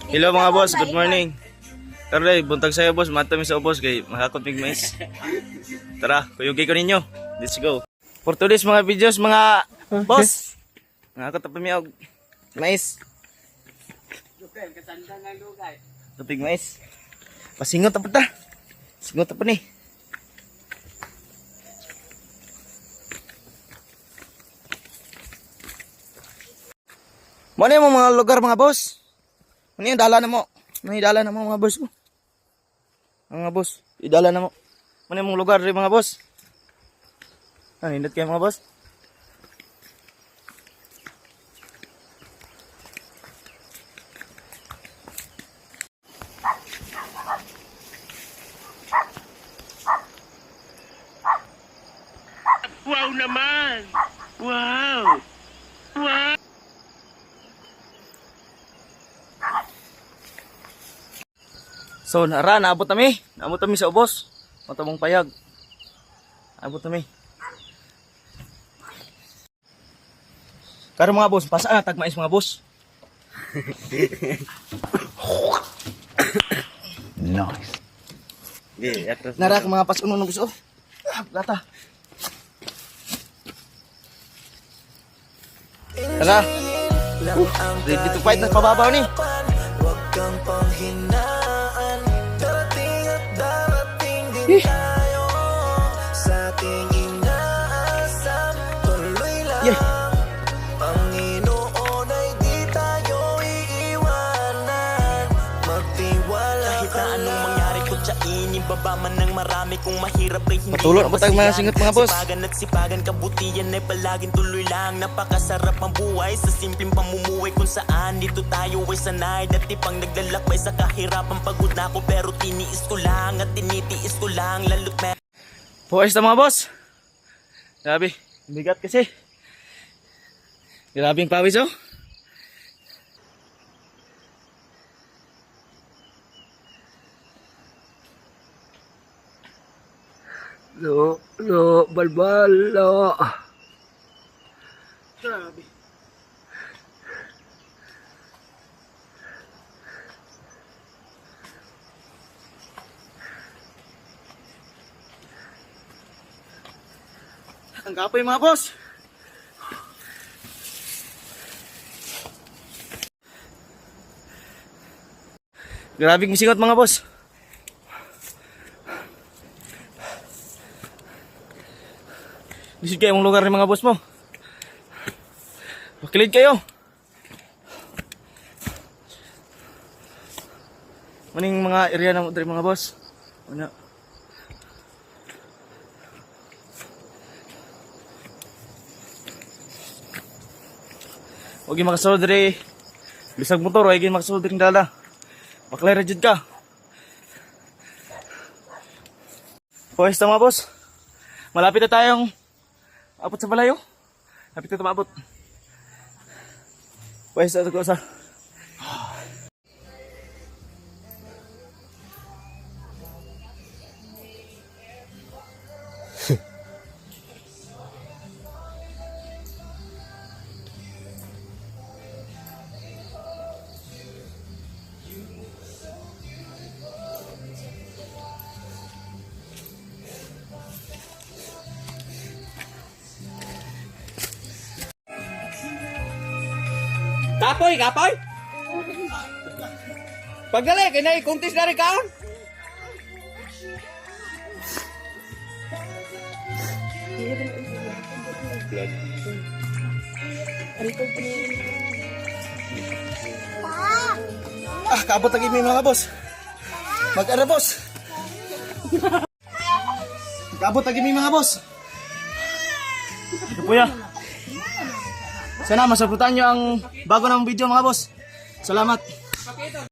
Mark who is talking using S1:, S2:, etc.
S1: Hello mga boss, good morning. Karoy, buntag sayo boss, matami sa ubos kay mahakot mig mais. Tara, kuyugi ko ninyo. Let's go. For today's mga videos mga boss. Mahakot pa mi og mais. Tupig mais. Pasingot pa ta. Singot pa ni. Mo mo mga lugar mga boss. Ano yung dala na mo? Ano yung dala na mo mga boss ko? Mga boss, idala na mo. Ano yung lugar rin mga boss? Ano, hindot kayo mga boss?
S2: Wow naman! Wow! Wow!
S1: So, naabot kami. Naabot kami sa ubos. Matabong payag. Naabot kami. Karo mga boss, pasaan na tagmais mga boss.
S3: Nice.
S1: Narak mga pasuno ng gusto. Lata. Tara. Ready to fight na pababaw ni.
S4: Huwag kang panghinaan, darating at darating din tayo sa ating inaasam. Tuloy lang, Panginoon ay di tayo iiwanan. Magtiwala kahit na anong mangyari ko tiyain, ibaba man ng marami kung mahirap ay hindi.
S1: Patuloy na po tayong mga singot mga boss.
S4: Sipagan at sipagan, kabutihan ay palaging tuloy lang. Napakasarap ang buhay sa simpleng pamumuhay kung saan dito tayo ay sanay. Dati pang naglalakbay sa kahirapan, pagod na ako pero tiniis ko lang at tinitiis ko lang lalo't
S1: Puwais na mga boss. Grabe, bigat kasi. Grabe yung pawis oh.
S3: Balbal,
S1: Grabe. Ang kapoy mga boss. Grabing misingot mga boss. Lisod kayo mong lugar ng mga boss mo. Pakilid kayo. Maning mga area ng mga boss. Ano? Huwag yung makasulod rin. Bisag motor, huwag yung makasulod rin dala. Maklera dyan ka. Pwes na mga boss. Malapit na tayong abot sa balayo. Malapit na tumabot. Pwes na ko sa... Kapoy, kapoy! Pagdali, kaya na ikuntis na rin kaon. Kaabot lagi may mga boss. Mag-ara boss. Kaabot lagi may mga boss. Ito po ya. Sana masabutan nyo ang bago ng video mga boss. Salamat.